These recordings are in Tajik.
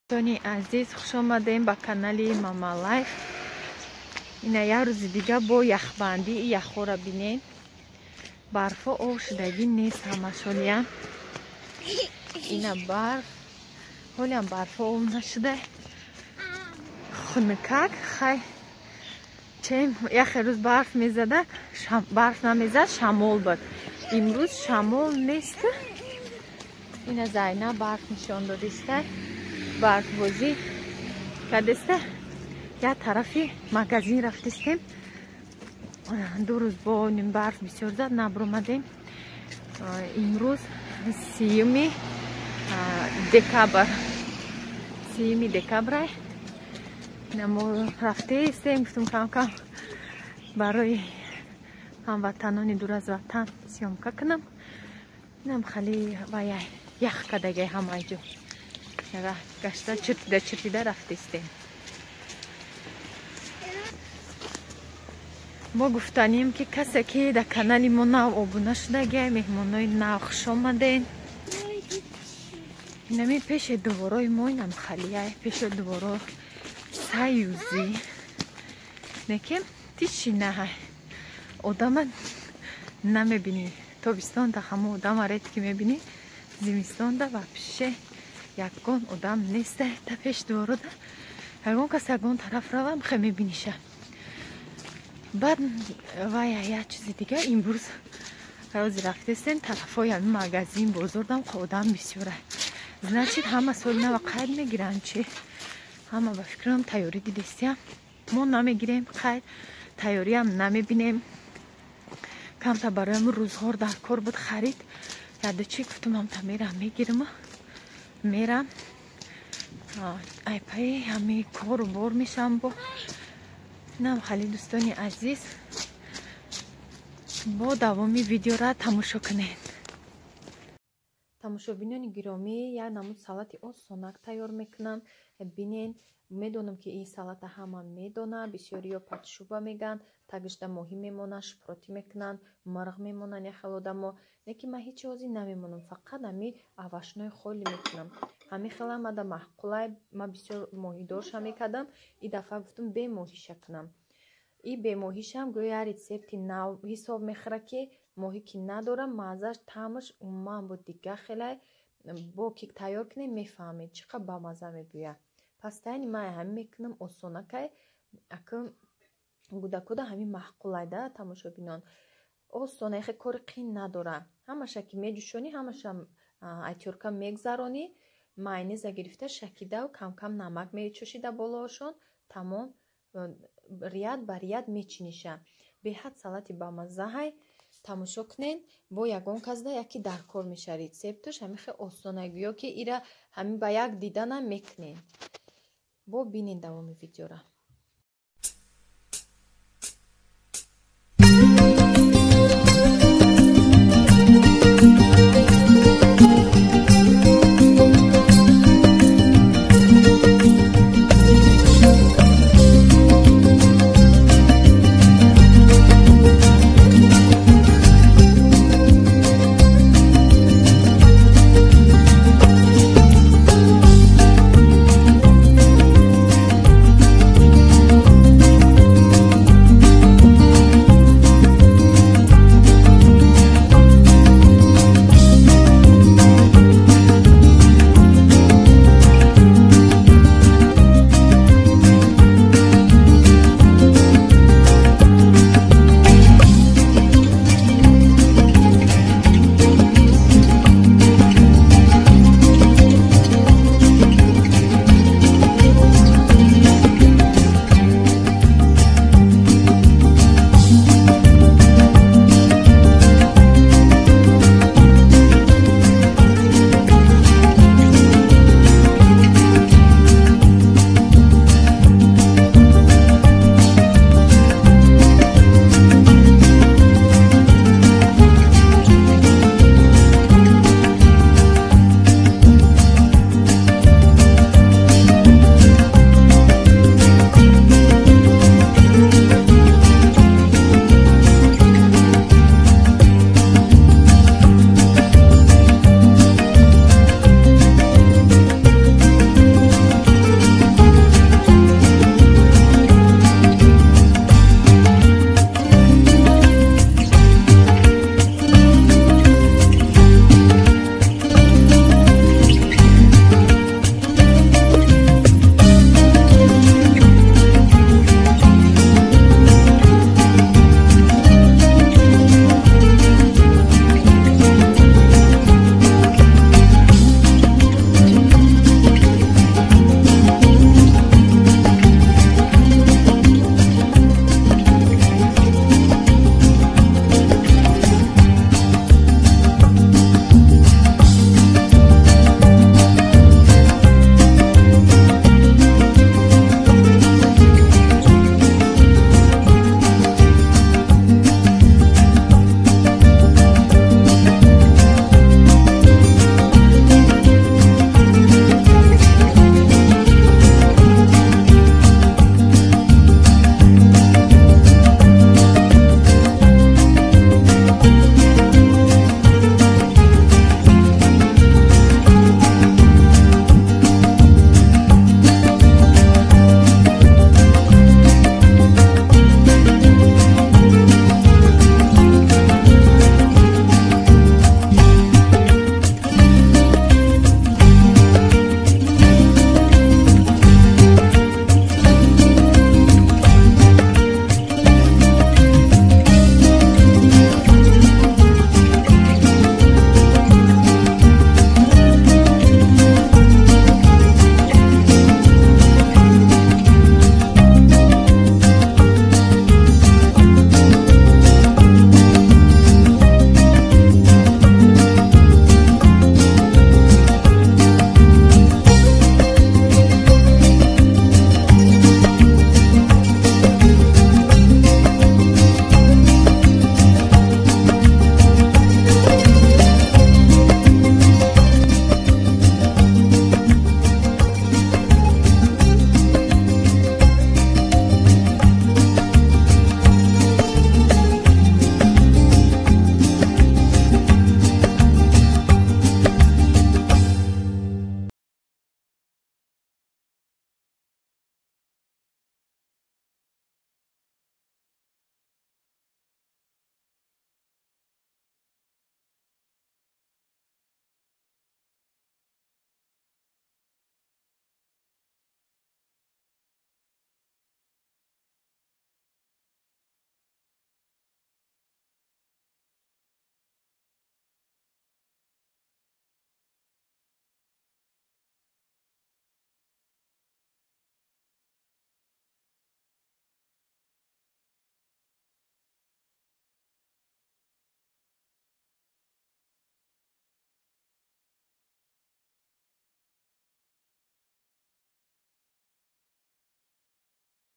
دوستانی عزیز خوش آمدیم با کانال ماما لایف. اینا یه روز دیگه با یخبندی یخو را بینین. برف آب شدگی نیست همشون. اینا برف حالا برف آب نشده خنکک خیلی چه یک روز برف میزده برف نمیزد شمال بود. امروز شمال نیست. اینا زینب برف نشان دادیسته برف بازی کردسته. یه طرفی مغازین رفتیم. دو روز با نیم برف بسیار زد نبرومدیم. امروز 30 دکبر ما رفته استیم. گفتم کم کم برای هموطنان دور از وطن سیامکه کنم. نم خیلی باید یخ کدگه همه جو گشته چرتیده رفتیم. ما گفتنیم که کسی که در کانال ما نو آبونه شده مهمانای نو خوش آمدین. اینمی پیش دوارای ما اینم خالیه. پیش دوارا سایوزی نکیم تیشی نه آدم نمیبینی. تابستان تا همه آدم رید که میبینی زمستان دا و پیشه یکگان آدم نیسته. تا پیش دوارا دا یکگان کس یکگان طرف روم خیلی میبینیشه. بعد و یه چیزی دیگه امروز روز رفتستیم طرف های همین مغازین بزردم خودم بسیاره زنچید همه سال نو قید میگیرن چی همه با فکرم تیاری دیدستیم. ما نمیگیریم قید تیاری هم نمیبینیم. کم تا برایم روزها در کار بود خرید یاده چی گفتم هم تا میرم میگیرم میرم ای پای همه کار و بار میشم. با نم خیلی دوستانی عزیز با دوامی ویدیو را تماشا کنید. تماشابینان گرامی یا نمود سالت آسونک تیار میکنم. بینین میدونم که این سالت همه میدونه. بسیاری ها پاتشوبه میگن تگشته ماهی میمونه شپراتی میکنن مرغ میمونن. یا خیلی ما نکی من هیچ چیزی نمیمونم فقط همی اواشنای خالی میکنم. همی خیلی مده محقوله ما بسیار ماهی دارش همی کدم. این دفعه گفتم به ماهیش کنم. این به ماهیش هم گویا ریسپتی نو حساب میخوره که ماهی که ندارم مزهش طعمش اونم بود دیگه. خیلی با که تیار کنیم میفهمید چقدر با مزه میبوید. پس تاین من هم میکنم آسانه که اکم گوده همین محقوله ده تماشابینان آسانه خیلی کار قین نداره. همش که میجوشونی همش هم ایتیورکا میگذرانی. ماینز گرفته شکیده و کم کم نمک میچوشیده بالاشون تمام ریاد بر ریاد میچینیشه. به حد سالتی با مزه های تماشا کنین. با یگان کس ده یکی در کار میشارید سبتش همین خیلی آسانه گویا که ایره همین با یک دیدن هم میکنین. با بینین دوامی ویدیو را.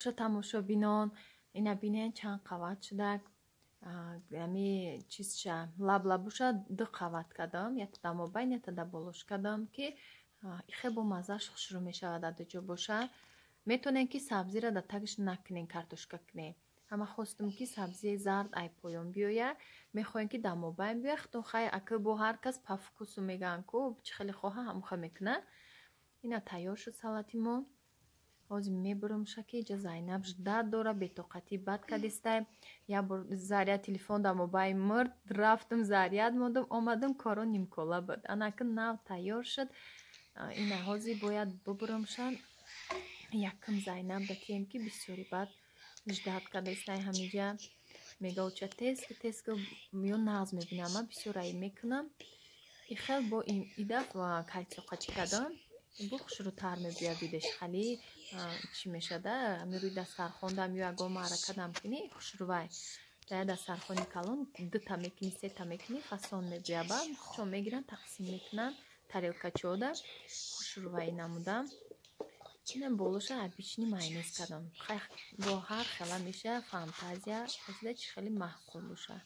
شو тамошобинон ина бинен чанд қават шудак ями чизша лаблабуша 2 қават кардам ята да мобайн ята да болош кардам ки хеле мазаш хушрӯ мешавад дар ҷо боша. метонем ки сабзира да тагиш накунем картошка кунем. ама хостум ки сабзи зард ай поён биёя мехоҳем ки дар мобайн биёя хто хай ака бо ҳар кас па вкусу меган ку чӣ хеле хоҳа ҳамуха мекуна. ина тайёр шуд салати мо. ҳозир мебурам шаки ҷа Зайнаб ждат дора бетоқатӣ бад кадистай. я бор заряд телефон дар мобайн мурд рафтам заряд модам омадам коро нимкола буд. анака нав тайёр шуд. ина ҳозир бояд бубурамшан якам Зайнаб да кием ки бисёри бад ждат кадистай ҳамиҷа мегауча теско ё нағз мебинам ма бисёр ай мекунам. ихел бо идаф кайсоқачи кардам бо хушрӯтар мебиёд видеш хали чӣ мешада амируи дастархон дам ё ягон маърака дам кунӣ хушрӯвай дая дастархони калон 2 мекунӣ 3 мекунӣ фасон мебиёя ба чон мегиран тақсим мекунан тарелкачода хушрӯвай намудам. ина болоша обични майонез кардам бо ҳар хела меша фантазия ҳозида чӣ хеле маҳкум боша.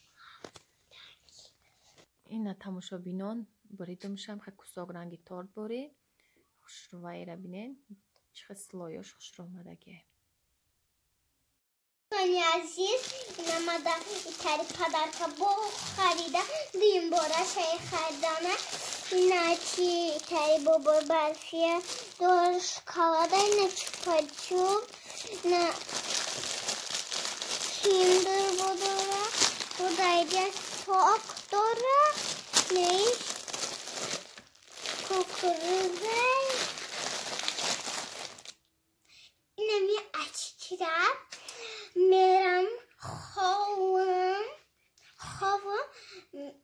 ина тамошобинон буридумшам хе кусок ранги торт бори хушрӯвайра бинен чӣ хеле слоёш хушрӯ омадаге. азиз инамада итари падарка бо харида дуюм бора шай хардана иначи итари бобо барфия дор шоколада ина чупачуп ина киндер бодора бодайда сок дора нейш кукурузай инами ачкираб мерам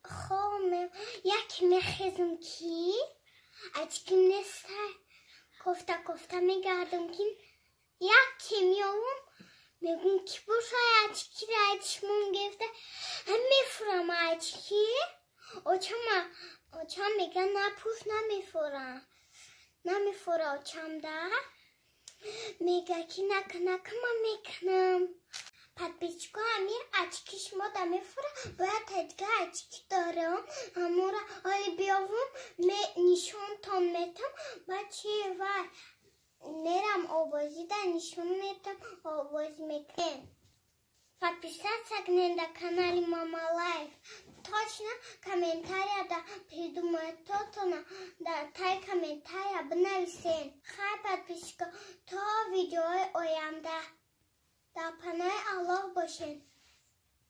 خوام یک میخزم کی اچکیم نستر کفته میگردم که یک کمیاوم میگم کی بوشای اچکی را اچکمون گفته هم میفورم اچکی اوچم میگن نپوش نمیفوره اوچم در میگه که نکه من میکنم подписчику амир очки шумо да мефура бояд тадга очки дорам ҳамора ҳоли биёвум нишонтон метам ба чи вай мерам овозӣ да нишон метам овоз мекунем. Подписаться на канал Мама Лайф. Точно комментария да придумать то-то да тай комментария бнависен. Хай подписчика то видео оямда. Да панай Аллах бошен.